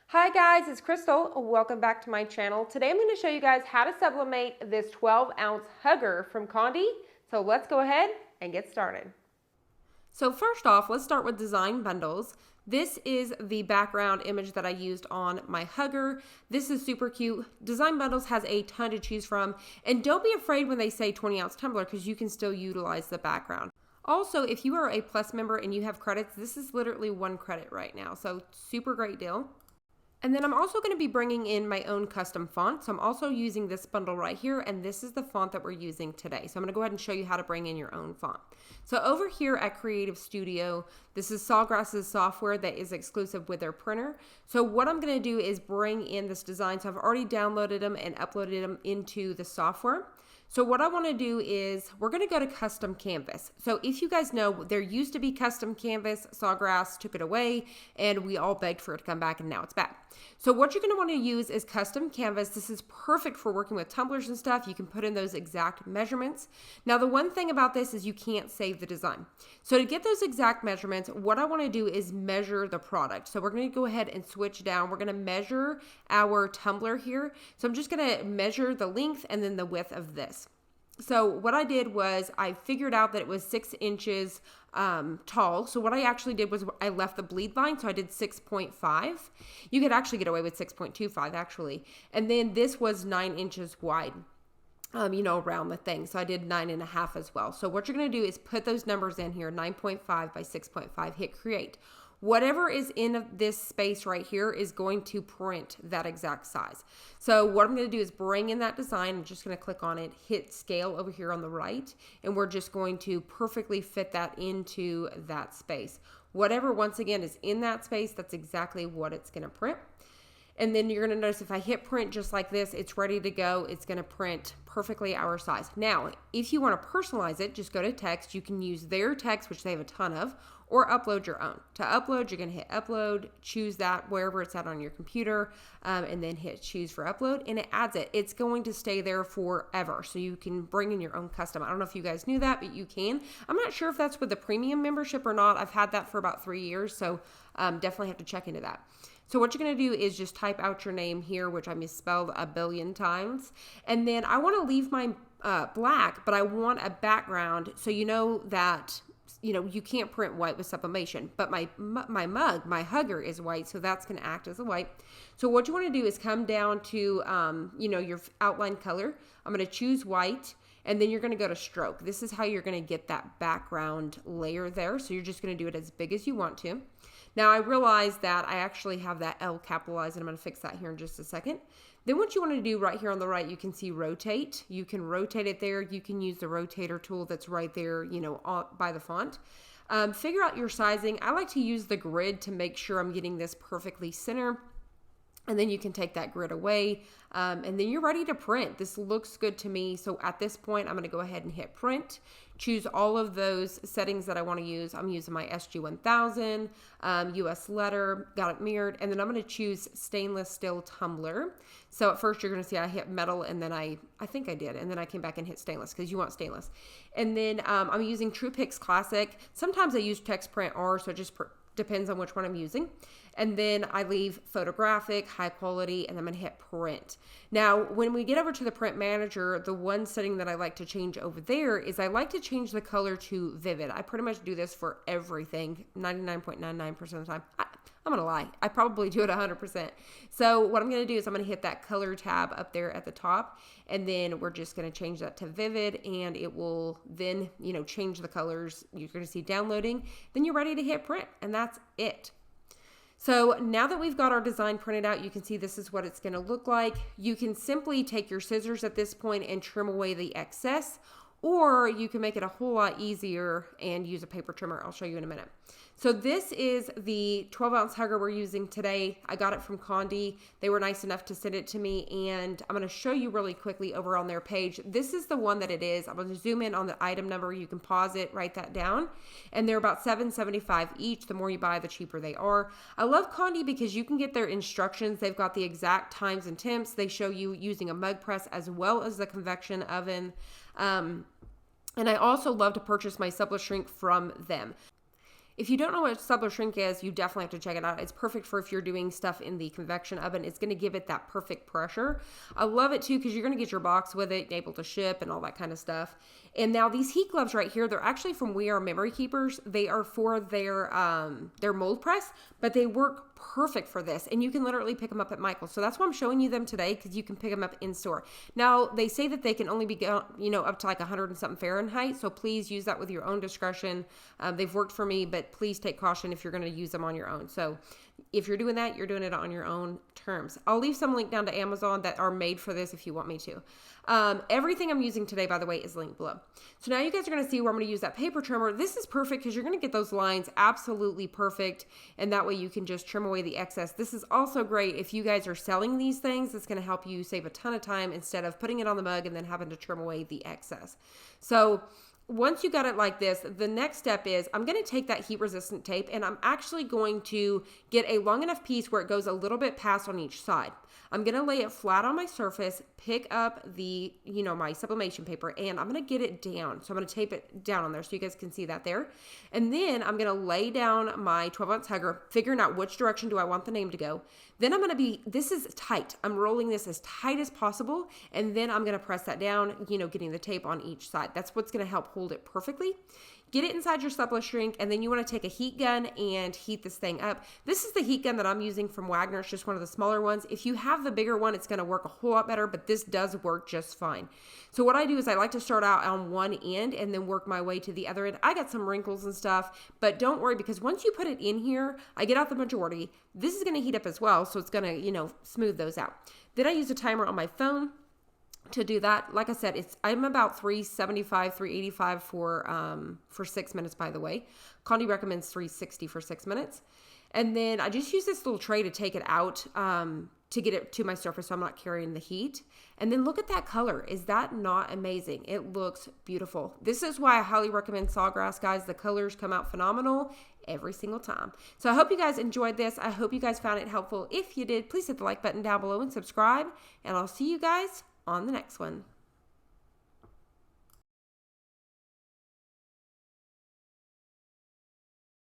Hi guys, it's Crystal. Welcome back to my channel. Today I'm going to show you guys how to sublimate this 12-ounce hugger from Condi. So let's go ahead and get started. So first off, let's start with design bundles. This is the background image that I used on my hugger. This is super cute. Design Bundles has a ton to choose from. And don't be afraid when they say 20-ounce tumbler because you can still utilize the background. Also, if you are a Plus member and you have credits, this is literally 1 credit right now. So super great deal. And then I'm also going to be bringing in my own custom font. So I'm also using this bundle right here, and this is the font that we're using today. So I'm going to go ahead and show you how to bring in your own font. So over here at Creative Studio, this is Sawgrass's software that is exclusive with their printer. So what I'm going to do is bring in this design. So I've already downloaded them and uploaded them into the software. So what I want to do is we're going to go to custom canvas. So if you guys know, there used to be custom canvas, Sawgrass took it away, and we all begged for it to come back, and now it's back. So what you're going to want to use is custom canvas. This is perfect for working with tumblers and stuff. You can put in those exact measurements. Now the one thing about this is you can't save the design. So to get those exact measurements, what I want to do is measure the product. So we're going to go ahead and switch down. We're going to measure our tumbler here. So I'm just going to measure the length and then the width of this. So what I did was I figured out that it was 6 inches tall. So what I actually did was I left the bleed line. So I did 6.5. You could actually get away with 6.25 actually. And then this was 9 inches wide. Around the thing. So I did 9.5 as well. So what you're going to do is put those numbers in here, 9.5 by 6.5, hit create. Whatever is in this space right here is going to print that exact size. So what I'm going to do is bring in that design. I'm just going to click on it, hit scale over here on the right, and we're just going to perfectly fit that into that space. Whatever, once again, is in that space, that's exactly what it's going to print. And then you're going to notice if I hit print just like this, it's ready to go. It's going to print perfectly our size. Now, if you want to personalize it, just go to text. You can use their text, which they have a ton of, or upload your own. To upload, you're going to hit upload, choose that wherever it's at on your computer, and then hit choose for upload, and it adds it. It's going to stay there forever, so you can bring in your own custom. I don't know if you guys knew that, but you can. I'm not sure if that's with the premium membership or not. I've had that for about 3 years, so definitely have to check into that. So what you're going to do is just type out your name here, which I misspelled a billion times. And then I want to leave mine black, but I want a background so you know that, you can't print white with sublimation. But my mug, my hugger is white, so that's going to act as a white. So what you want to do is come down to, your outline color. I'm going to choose white. And then you're going to go to stroke. This is how you're going to get that background layer there. So you're just going to do it as big as you want to. Now I realize that I actually have that L capitalized, and I'm going to fix that here in just a second. Then what you want to do right here on the right, you can see rotate. You can rotate it there. You can use the rotator tool that's right there, by the font. Figure out your sizing. I like to use the grid to make sure I'm getting this perfectly center. And then you can take that grid away, and then you're ready to print. This looks good to me. So at this point, I'm going to go ahead and hit print. Choose all of those settings that I want to use. I'm using my SG1000, US letter, got it mirrored, and then I'm going to choose stainless steel tumbler. So at first you're going to see I hit metal, and then I think I did, and then I came back and hit stainless because you want stainless. And then I'm using TruePix Classic. Sometimes I use text print R, so it just depends on which one I'm using. And then I leave photographic, high quality, and I'm going to hit print. Now, when we get over to the print manager, the one setting that I like to change over there is I like to change the color to vivid. I pretty much do this for everything 99.99% of the time. I'm going to lie. I probably do it 100%. So what I'm going to do is I'm going to hit that color tab up there at the top, and then we're just going to change that to vivid, and it will then, change the colors. You're going to see downloading. Then you're ready to hit print, and that's it. So now that we've got our design printed out, you can see this is what it's going to look like. You can simply take your scissors at this point and trim away the excess, or you can make it a whole lot easier and use a paper trimmer. I'll show you in a minute. So this is the 12-ounce hugger we're using today. I got it from Condi. They were nice enough to send it to me, and I'm going to show you really quickly over on their page. This is the one that it is. I'm going to zoom in on the item number. You can pause it, write that down, and they're about $7.75 each. The more you buy, the cheaper they are. I love Condi because you can get their instructions. They've got the exact times and temps. They show you using a mug press as well as the convection oven. And I also love to purchase my sublishrink from them. If you don't know what sublishrink is, you definitely have to check it out. It's perfect for if you're doing stuff in the convection oven. It's going to give it that perfect pressure. I love it too because you're going to get your box with it, able to ship and all that kind of stuff. And now these heat gloves right here, they're actually from We Are Memory Keepers. They are for their mold press, but they work perfect for this. And you can literally pick them up at Michael's. So that's why I'm showing you them today, because you can pick them up in store. Now, they say that they can only be, up to like 100 and something Fahrenheit. So please use that with your own discretion. They've worked for me, but please take caution if you're going to use them on your own. So if you're doing that, you're doing it on your own terms. I'll leave some link down to Amazon that are made for this if you want me to. Everything I'm using today, by the way, is linked below. So now you guys are going to see where I'm going to use that paper trimmer. This is perfect because you're going to get those lines absolutely perfect. And that way you can just trim away the excess. This is also great if you guys are selling these things. It's going to help you save a ton of time instead of putting it on the mug and then having to trim away the excess. So once you got it like this, the next step is I'm going to take that heat resistant tape and I'm actually going to get a long enough piece where it goes a little bit past on each side. I'm going to lay it flat on my surface, pick up the, my sublimation paper, and I'm going to get it down. So I'm going to tape it down on there so you guys can see that there. And then I'm going to lay down my 12-ounce hugger, figuring out which direction do I want the name to go. Then I'm going to this is tight. I'm rolling this as tight as possible. And then I'm going to press that down, getting the tape on each side. That's what's going to help hold it perfectly. Get it inside your sublishrink, and then you want to take a heat gun and heat this thing up. This is the heat gun that I'm using from Wagner. It's just one of the smaller ones. If you have the bigger one, it's going to work a whole lot better, but this does work just fine. So what I do is I like to start out on one end and then work my way to the other end. I got some wrinkles and stuff, but don't worry, because once you put it in here, I get out the majority. This is going to heat up as well, so it's going to, smooth those out. Then I use a timer on my phone to do that. Like I said, I'm about 375, 385 for 6 minutes, by the way. Condi recommends 360 for 6 minutes. And then I just use this little tray to take it out to get it to my surface so I'm not carrying the heat. And then look at that color. Is that not amazing? It looks beautiful. This is why I highly recommend Sawgrass, guys. The colors come out phenomenal every single time. So I hope you guys enjoyed this. I hope you guys found it helpful. If you did, please hit the like button down below and subscribe. And I'll see you guys on the next one.